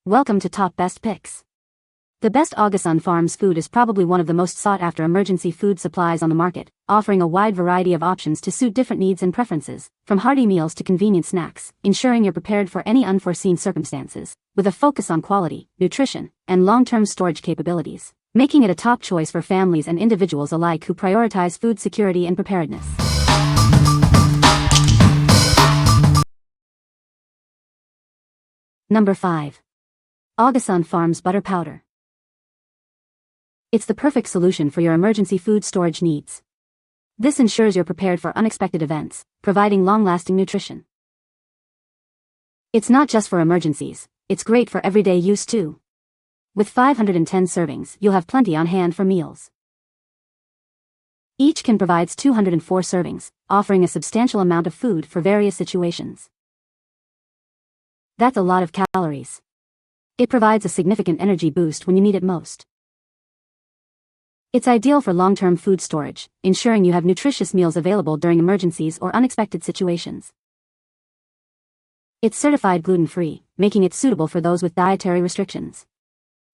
Welcome to Top Best Picks. The best Augason Farms Food is probably one of the most sought-after emergency food supplies on the market, offering a wide variety of options to suit different needs and preferences, from hearty meals to convenient snacks, ensuring you're prepared for any unforeseen circumstances, with a focus on quality, nutrition, and long-term storage capabilities, making it a top choice for families and individuals alike who prioritize food security and preparedness. Number 5. Augason Farms Butter Powder. It's the perfect solution for your emergency food storage needs. This ensures you're prepared for unexpected events, providing long-lasting nutrition. It's not just for emergencies, it's great for everyday use too. With 510 servings, you'll have plenty on hand for meals. Each can provides 204 servings, offering a substantial amount of food for various situations. That's a lot of calories. It provides a significant energy boost when you need it most. It's ideal for long-term food storage, ensuring you have nutritious meals available during emergencies or unexpected situations. It's certified gluten-free, making it suitable for those with dietary restrictions.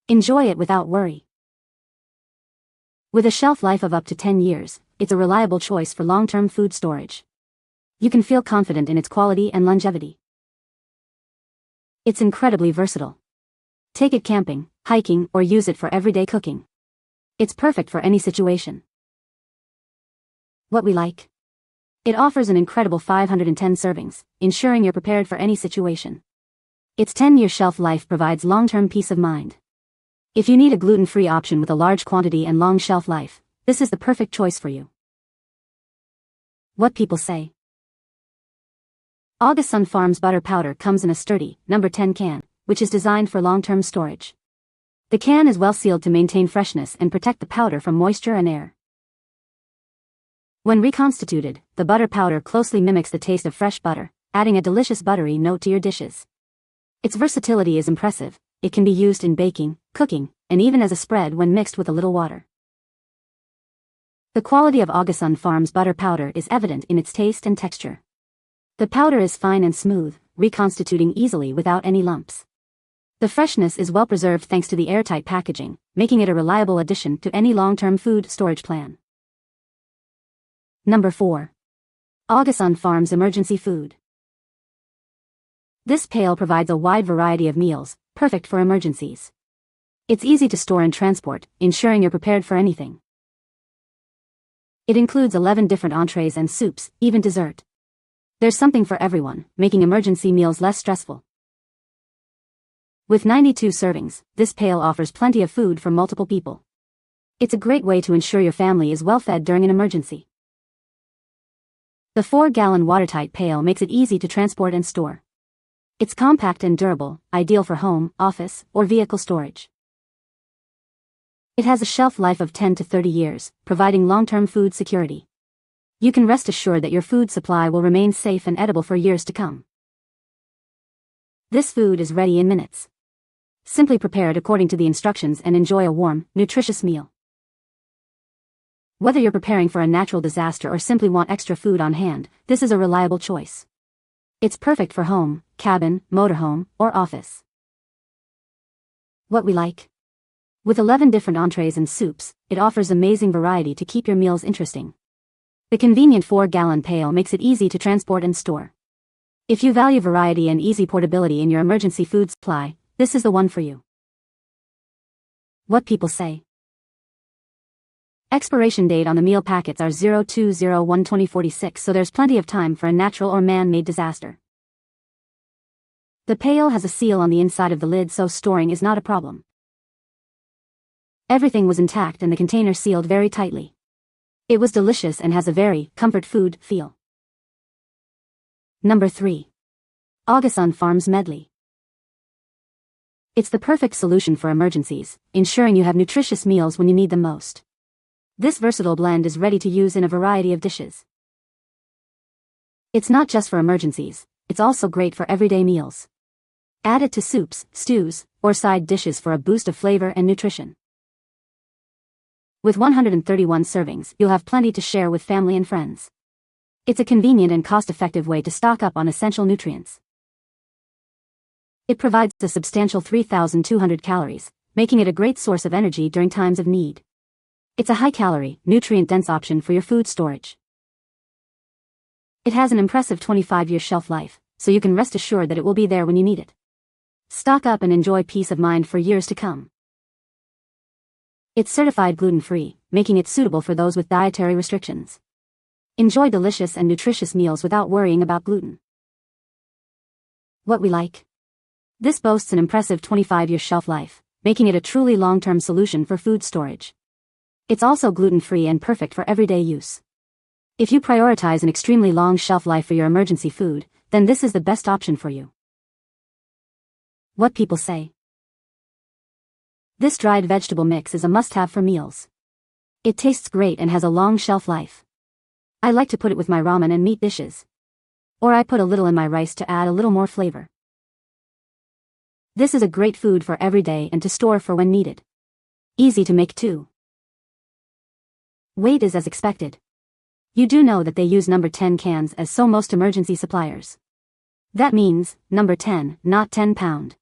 Enjoy it without worry. With a shelf life of up to 10 years, it's a reliable choice for long-term food storage. You can feel confident in its quality and longevity. It's incredibly versatile. Take it camping, hiking, or use it for everyday cooking. It's perfect for any situation. What we like? It offers an incredible 510 servings, ensuring you're prepared for any situation. Its 10-year shelf life provides long-term peace of mind. If you need a gluten-free option with a large quantity and long shelf life, this is the perfect choice for you. What people say. Augason Farms Butter Powder comes in a sturdy, number 10 can, which is designed for long-term storage. The can is well sealed to maintain freshness and protect the powder from moisture and air. When reconstituted, the butter powder closely mimics the taste of fresh butter, adding a delicious buttery note to your dishes. Its versatility is impressive. It can be used in baking, cooking, and even as a spread when mixed with a little water. The quality of Augason Farms Butter Powder is evident in its taste and texture. The powder is fine and smooth, reconstituting easily without any lumps. The freshness is well preserved thanks to the airtight packaging, making it a reliable addition to any long-term food storage plan. Number 4. Augason Farms Emergency Food. This pail provides a wide variety of meals, perfect for emergencies. It's easy to store and transport, ensuring you're prepared for anything. It includes 11 different entrees and soups, even dessert. There's something for everyone, making emergency meals less stressful. With 92 servings, this pail offers plenty of food for multiple people. It's a great way to ensure your family is well fed during an emergency. The 4-gallon watertight pail makes it easy to transport and store. It's compact and durable, ideal for home, office, or vehicle storage. It has a shelf life of 10 to 30 years, providing long-term food security. You can rest assured that your food supply will remain safe and edible for years to come. This food is ready in minutes. Simply prepare it according to the instructions and enjoy a warm, nutritious meal. Whether you're preparing for a natural disaster or simply want extra food on hand, this is a reliable choice. It's perfect for home, cabin, motorhome, or office. What we like? With 11 different entrees and soups, it offers amazing variety to keep your meals interesting. The convenient 4-gallon pail makes it easy to transport and store. If you value variety and easy portability in your emergency food supply, this is the one for you. What people say. Expiration date on the meal packets are 02/01/2046, so there's plenty of time for a natural or man-made disaster. The pail has a seal on the inside of the lid, so storing is not a problem. Everything was intact and the container sealed very tightly. It was delicious and has a very comfort food feel. Number 3. Augason Farms Medley. It's the perfect solution for emergencies, ensuring you have nutritious meals when you need them most. This versatile blend is ready to use in a variety of dishes. It's not just for emergencies, it's also great for everyday meals. Add it to soups, stews, or side dishes for a boost of flavor and nutrition. With 131 servings, you'll have plenty to share with family and friends. It's a convenient and cost-effective way to stock up on essential nutrients. It provides a substantial 3,200 calories, making it a great source of energy during times of need. It's a high-calorie, nutrient-dense option for your food storage. It has an impressive 25-year shelf life, so you can rest assured that it will be there when you need it. Stock up and enjoy peace of mind for years to come. It's certified gluten-free, making it suitable for those with dietary restrictions. Enjoy delicious and nutritious meals without worrying about gluten. What we like. This boasts an impressive 25-year shelf life, making it a truly long-term solution for food storage. It's also gluten-free and perfect for everyday use. If you prioritize an extremely long shelf life for your emergency food, then this is the best option for you. What people say. This dried vegetable mix is a must-have for meals. It tastes great and has a long shelf life. I like to put it with my ramen and meat dishes. Or I put a little in my rice to add a little more flavor. This is a great food for every day and to store for when needed. Easy to make too. Weight is as expected. You do know that they use number 10 cans as so most emergency suppliers. That means, number 10, not 10 pound.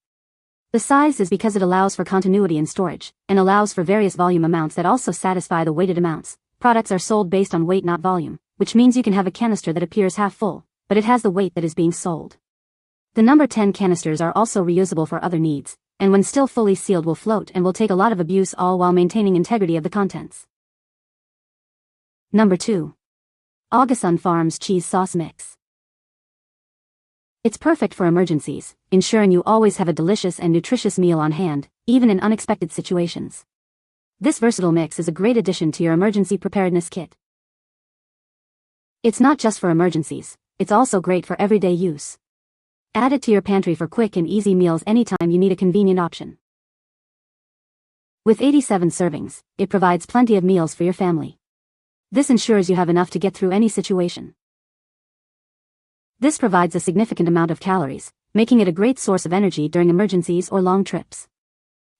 The size is because it allows for continuity in storage, and allows for various volume amounts that also satisfy the weighted amounts. Products are sold based on weight not volume, which means you can have a canister that appears half full, but it has the weight that is being sold. The number 10 canisters are also reusable for other needs, and when still fully sealed will float and will take a lot of abuse, all while maintaining integrity of the contents. Number 2. Augason Farms Cheese Sauce Mix. It's perfect for emergencies, ensuring you always have a delicious and nutritious meal on hand, even in unexpected situations. This versatile mix is a great addition to your emergency preparedness kit. It's not just for emergencies, it's also great for everyday use. Add it to your pantry for quick and easy meals anytime you need a convenient option. With 87 servings, it provides plenty of meals for your family. This ensures you have enough to get through any situation. This provides a significant amount of calories, making it a great source of energy during emergencies or long trips.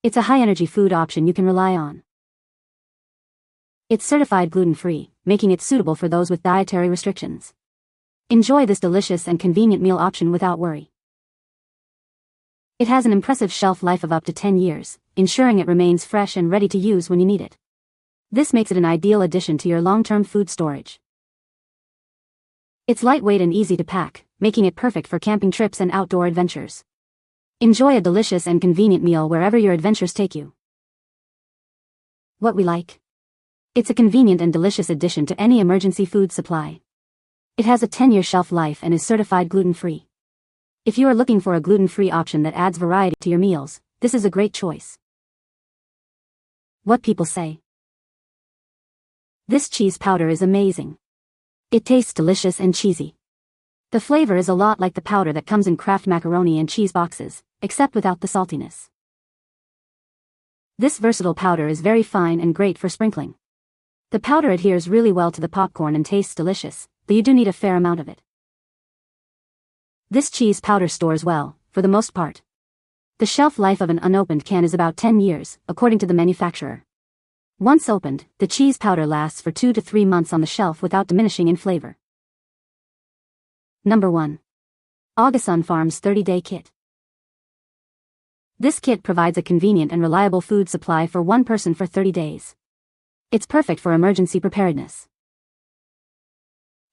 It's a high-energy food option you can rely on. It's certified gluten-free, making it suitable for those with dietary restrictions. Enjoy this delicious and convenient meal option without worry. It has an impressive shelf life of up to 10 years, ensuring it remains fresh and ready to use when you need it. This makes it an ideal addition to your long-term food storage. It's lightweight and easy to pack, making it perfect for camping trips and outdoor adventures. Enjoy a delicious and convenient meal wherever your adventures take you. What we like. It's a convenient and delicious addition to any emergency food supply. It has a 10-year shelf life and is certified gluten-free. If you are looking for a gluten-free option that adds variety to your meals, this is a great choice. What people say. This cheese powder is amazing. It tastes delicious and cheesy. The flavor is a lot like the powder that comes in Kraft macaroni and cheese boxes, except without the saltiness. This versatile powder is very fine and great for sprinkling. The powder adheres really well to the popcorn and tastes delicious, though you do need a fair amount of it. This cheese powder stores well, for the most part. The shelf life of an unopened can is about 10 years, according to the manufacturer. Once opened, the cheese powder lasts for 2 to 3 months on the shelf without diminishing in flavor. Number 1. Augason Farms 30-Day Kit. This kit provides a convenient and reliable food supply for one person for 30 days. It's perfect for emergency preparedness.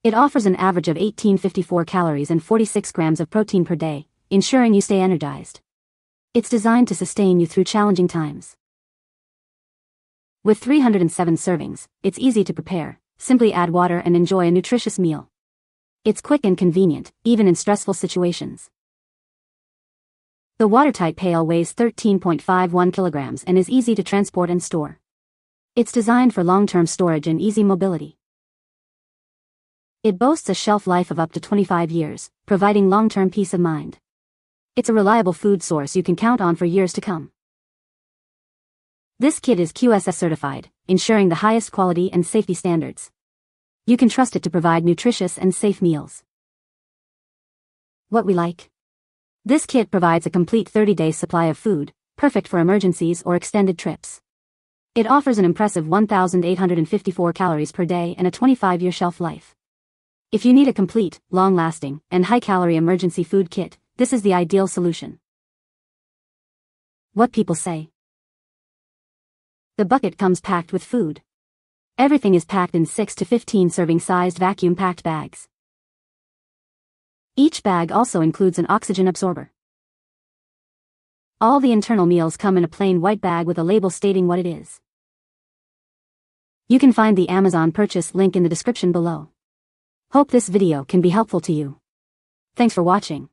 It offers an average of 1854 calories and 46 grams of protein per day, ensuring you stay energized. It's designed to sustain you through challenging times. With 307 servings, it's easy to prepare. Simply add water and enjoy a nutritious meal. It's quick and convenient, even in stressful situations. The watertight pail weighs 13.51 kilograms and is easy to transport and store. It's designed for long-term storage and easy mobility. It boasts a shelf life of up to 25 years, providing long-term peace of mind. It's a reliable food source you can count on for years to come. This kit is QSS certified, ensuring the highest quality and safety standards. You can trust it to provide nutritious and safe meals. What we like. This kit provides a complete 30-day supply of food, perfect for emergencies or extended trips. It offers an impressive 1,854 calories per day and a 25-year shelf life. If you need a complete, long-lasting, and high-calorie emergency food kit, this is the ideal solution. What people say. The bucket comes packed with food. Everything is packed in 6 to 15 serving-sized vacuum-packed bags. Each bag also includes an oxygen absorber. All the internal meals come in a plain white bag with a label stating what it is. You can find the Amazon purchase link in the description below. Hope this video can be helpful to you. Thanks for watching.